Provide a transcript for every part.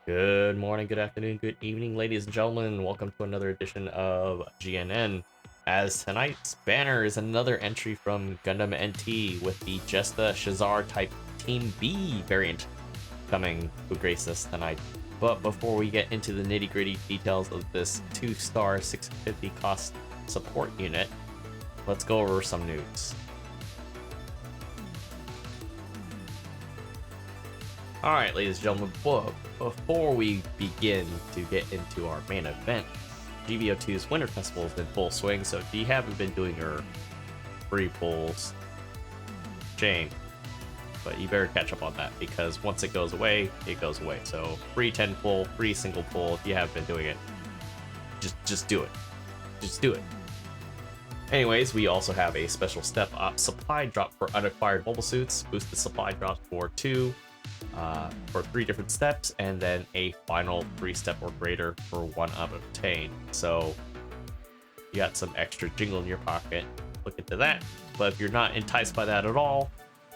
Good morning, good afternoon, good evening, ladies and gentlemen. Welcome to another edition of GNN. As tonight's banner is another entry from Gundam NT with the Jesta Shezarr Type Team B variant coming to grace us tonight. But before we get into the nitty-gritty details of this 2-star 650 cost support unit, let's go over some news. Alright, ladies and gentlemen, before we begin to get into our main event, GBO2's Winter Festival is in full swing, so if you haven't been doing your free pulls, shame. But you better catch up on that, because once it goes away, it goes away. So free 10 pull, free single pull, if you haven't been doing it, just do it. Just do it. Anyways, we also have a special step-up supply drop for unacquired mobile suits, boosted supply drops for 3 different steps, and then a final 3-step or greater for 1 unobtained. So you got some extra jingle in your pocket. Look into that. But if you're not enticed by that at all,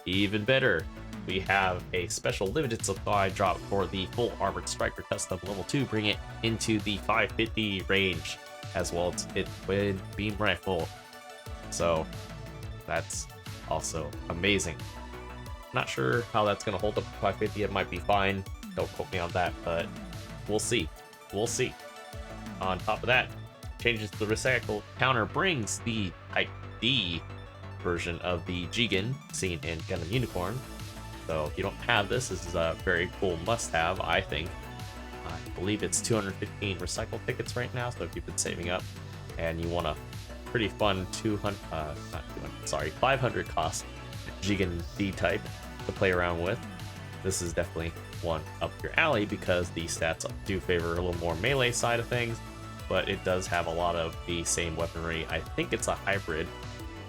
even better, we have a special limited supply drop for the full armored striker custom level 2, bring it into the 550 range, as well as it with beam rifle. So that's also amazing. Not sure how that's going to hold up to 550. It might be fine. Don't quote me on that, but we'll see. We'll see. On top of that, changes to the recycle counter brings the Type D version of the Jigen seen in Gundam Unicorn. So if you don't have this, this is a very cool must-have, I think. I believe it's 215 recycle tickets right now, so if you've been saving up and you want a pretty fun 500 cost Jigen D type to play around with, this is definitely one up your alley, because the stats do favor a little more melee side of things, but it does have a lot of the same weaponry. I think it's a hybrid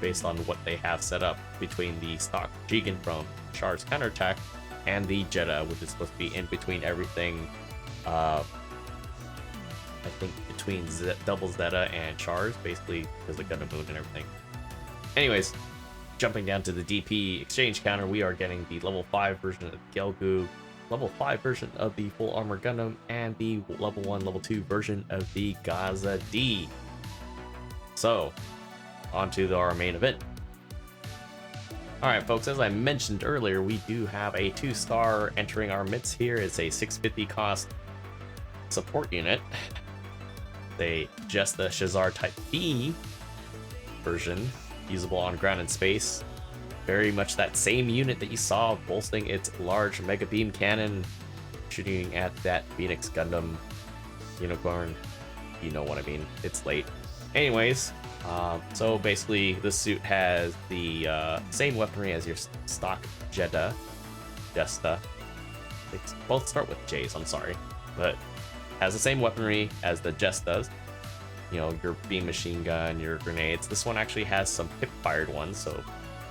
based on what they have set up between the stock Jigen from Char's counterattack and the Jetta, which is supposed to be in between everything. I think between double Zeta and Char's, basically because of Gundam Moon and everything. Anyways, jumping down to the DP exchange counter, we are getting the level 5 version of Gelgu, level 5 version of the full armor Gundam, and the level 1, level 2 version of the Gaza D. So, on to our main event. Alright folks, as I mentioned earlier, we do have a 2-star entering our midst here. It's a 650 cost support unit. The Jesta Shezarr Type B version, usable on ground and space. Very much that same unit that you saw bolstering its large mega beam cannon, shooting at that Phoenix Gundam Unicorn. You know what I mean. It's late. Anyways, so basically this suit has the same weaponry as your stock Jesta. They both start with J's, I'm sorry. But has the same weaponry as the Jestas. You know, your beam machine gun, your grenades. This one actually has some hip-fired ones, so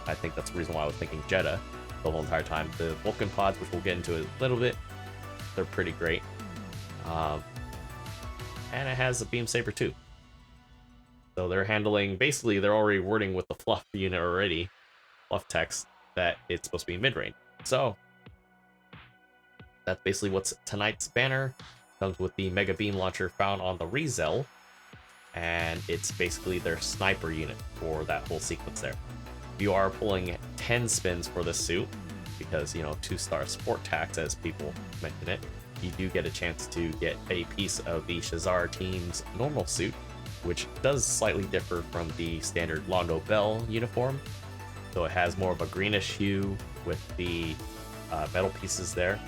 I think that's the reason why I was thinking Jetta the whole entire time. The Vulcan pods, which we'll get into a little bit, they're pretty great. And it has a beam saber too. So they're handling, basically they're already wording with the fluff unit already, fluff text, that it's supposed to be mid-range. So that's basically what's tonight's banner. Comes with the mega beam launcher found on the Rizel, and it's basically their sniper unit for that whole sequence there. You are pulling 10 spins for this suit, because, you know, 2-star sport tax, as people mention it. You do get a chance to get a piece of the Shezarr team's normal suit, which does slightly differ from the standard Londo Bell uniform. So it has more of a greenish hue with the metal pieces there.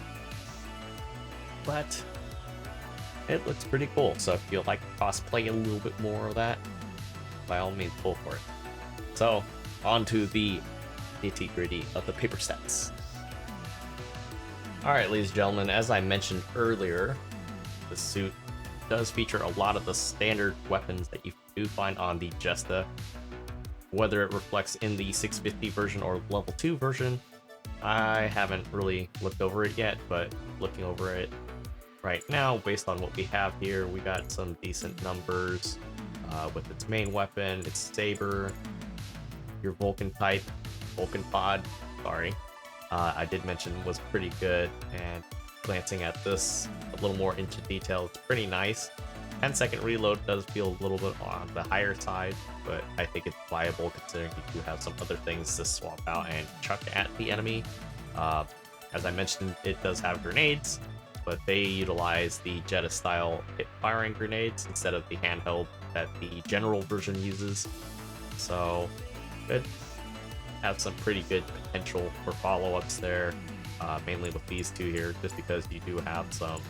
But it looks pretty cool, so if you like cosplay a little bit more of that, by all means, pull for it. So, on to the nitty-gritty of the paper stats. Alright, ladies and gentlemen, as I mentioned earlier, the suit does feature a lot of the standard weapons that you do find on the Jesta. Whether it reflects in the 650 version or level 2 version, I haven't really looked over it yet, but looking over it right now, based on what we have here, we got some decent numbers with its main weapon, its saber, your Vulcan pod, sorry, I did mention was pretty good, and glancing at this a little more into detail, it's pretty nice. 10-second reload does feel a little bit on the higher side, but I think it's viable considering you do have some other things to swap out and chuck at the enemy. As I mentioned, it does have grenades, but they utilize the Jetta style hip firing grenades instead of the handheld that the general version uses. So it has some pretty good potential for follow-ups there, mainly with these two here, just because you do have some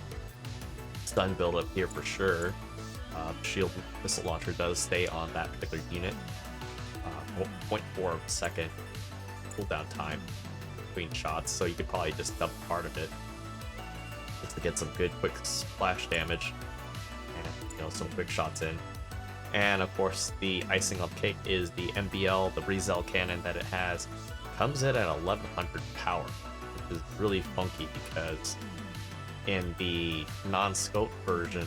stun buildup here for sure. Shield missile launcher does stay on that particular unit. 0.4 second cooldown time between shots, so you could probably just dump part of it just to get some good quick splash damage and some quick shots in. And of course, the icing on cake is the MBL, the Rizel cannon that it has, comes in at 1100 power, which is really funky because in the non-scope version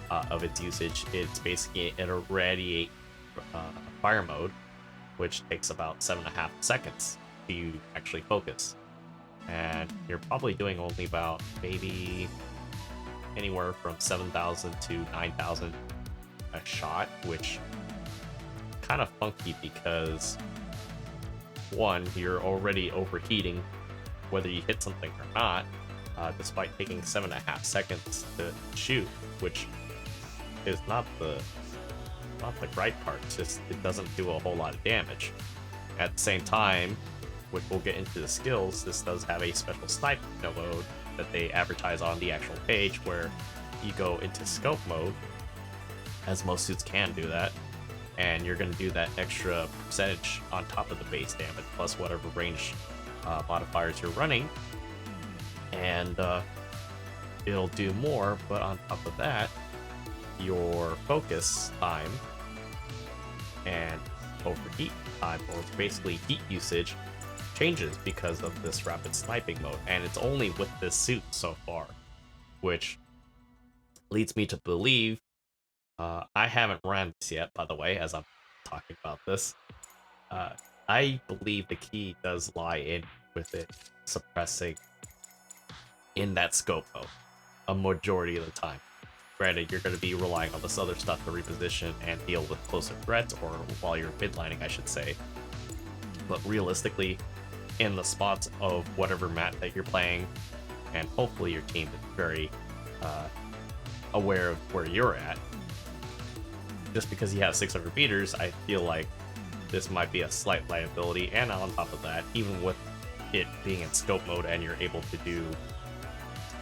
of its usage, it's basically an irradiate fire mode, which takes about 7.5 seconds to actually focus. And you're probably doing only about maybe anywhere from 7,000 to 9,000 a shot, which kind of funky because one, you're already overheating whether you hit something or not, despite taking 7.5 seconds to shoot, which is not the right part. It's just it doesn't do a whole lot of damage. At the same time, which we'll get into the skills, this does have a special snipe mode that they advertise on the actual page, where you go into scope mode, as most suits can do that, and you're going to do that extra percentage on top of the base damage plus whatever range modifiers you're running, and it'll do more. But on top of that, your focus time and overheat time, or basically heat usage, changes because of this rapid sniping mode, and it's only with this suit so far, which leads me to believe, I haven't ran this yet, by the way, as I'm talking about this. I believe the key does lie in with it suppressing in that scope mode a majority of the time. Granted, you're going to be relying on this other stuff to reposition and deal with closer threats, or while you're midlining, I should say. But realistically, in the spots of whatever map that you're playing, and hopefully your team is very aware of where you're at, just because you have 600 meters, I feel like this might be a slight liability. And on top of that, even with it being in scope mode and you're able to do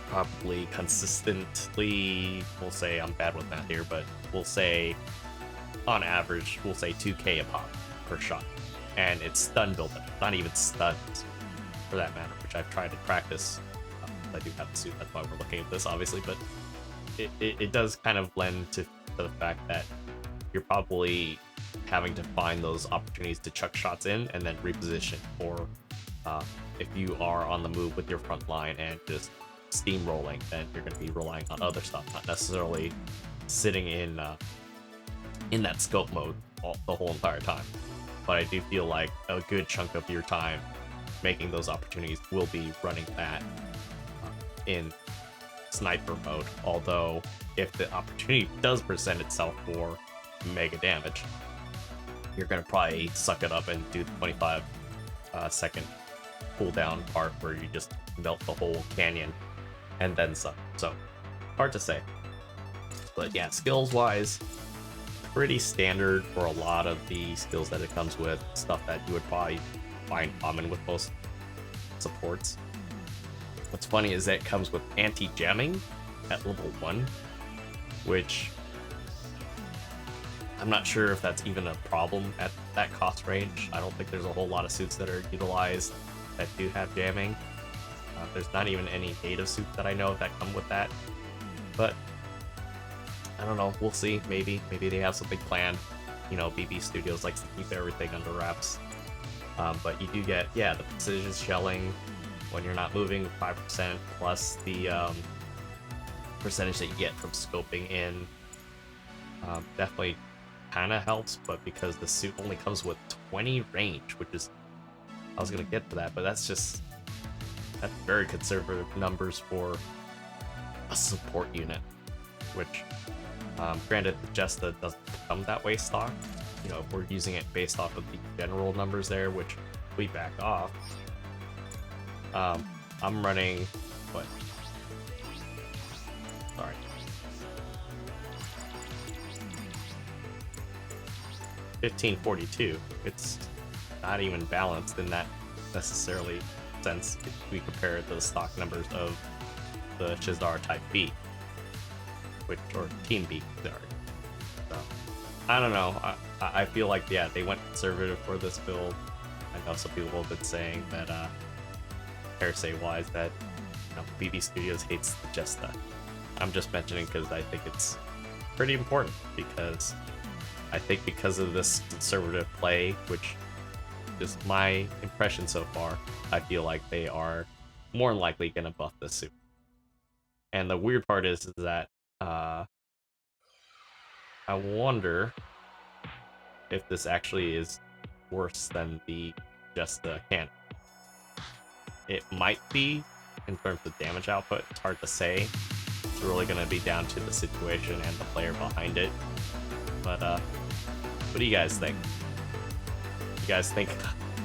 probably consistently, we'll say, I'm bad with math here, but we'll say on average, we'll say 2k a pop per shot, and it's stun build-up, not even stuns for that matter, which I've tried to practice. I do have the suit, that's why we're looking at this, obviously, but it does kind of lend to the fact that you're probably having to find those opportunities to chuck shots in and then reposition, or if you are on the move with your front line and just steamrolling, then you're going to be relying on other stuff, not necessarily sitting in that scope mode the whole entire time. But I do feel like a good chunk of your time making those opportunities will be running that in sniper mode, although if the opportunity does present itself for mega damage, you're going to probably suck it up and do the 25 second cooldown part where you just melt the whole canyon and then some. So hard to say, but yeah, skills wise, pretty standard for a lot of the skills that it comes with, stuff that you would probably find common with most supports. What's funny is that it comes with anti-jamming at level 1, which I'm not sure if that's even a problem at that cost range. I don't think there's a whole lot of suits that are utilized that do have jamming. There's not even any native suits that I know that come with that, but I don't know, we'll see. Maybe they have something planned. BB Studios likes to keep everything under wraps. But you do get, the precision shelling when you're not moving, 5% plus the percentage that you get from scoping in. Definitely kind of helps, but because the suit only comes with 20 range, which is, I was gonna get to that, but that's just That's very conservative numbers for a support unit, which, granted, the Jesta doesn't come that way stock. You know, if we're using it based off of the general numbers there, which we back off. I'm running, what? Sorry. $1542. It's not even balanced in that necessarily sense if we compare it to the stock numbers of the Shezarr Type B, or Team B, sorry. So, I don't know. I feel like, yeah, they went conservative for this build. I know some people have been saying that, hearsay-wise, that, you know, BB Studios hates the Jesta. I'm just mentioning because I think it's pretty important, because I think because of this conservative play, which is my impression so far, I feel like they are more than likely going to buff this suit. And the weird part is that I wonder if this actually is worse than the Jesta cannon. It might be in terms of damage output. It's hard to say. It's really going to be down to the situation and the player behind it. But what do you guys think? If you guys think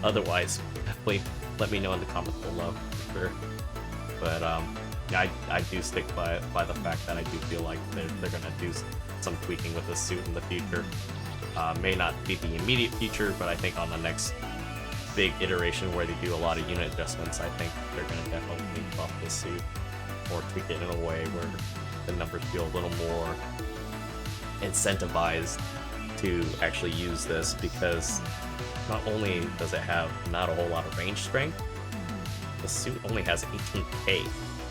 otherwise, definitely let me know in the comments below, for sure. But I do stick by the fact that I do feel like they're gonna do some tweaking with this suit in the future. May not be the immediate future, but I think on the next big iteration where they do a lot of unit adjustments, I think they're gonna definitely buff this suit or tweak it in a way where the numbers feel a little more incentivized to actually use this, because not only does it have not a whole lot of range strength, the suit only has 18k.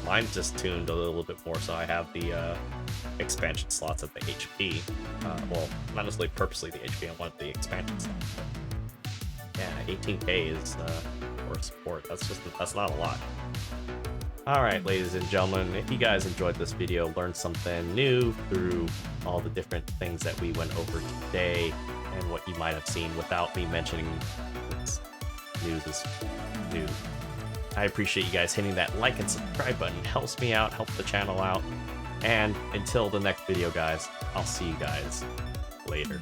Mine's just tuned a little bit more, so I have the expansion slots at the HP. Well, not necessarily purposely the HP, I wanted the expansion slots. But yeah, 18k is for support. That's not a lot. Alright, ladies and gentlemen, if you guys enjoyed this video, learned something new through all the different things that we went over today, and what you might have seen without me mentioning this news is new. I appreciate you guys hitting that like and subscribe button. It helps me out, helps the channel out. And until the next video, guys, I'll see you guys later.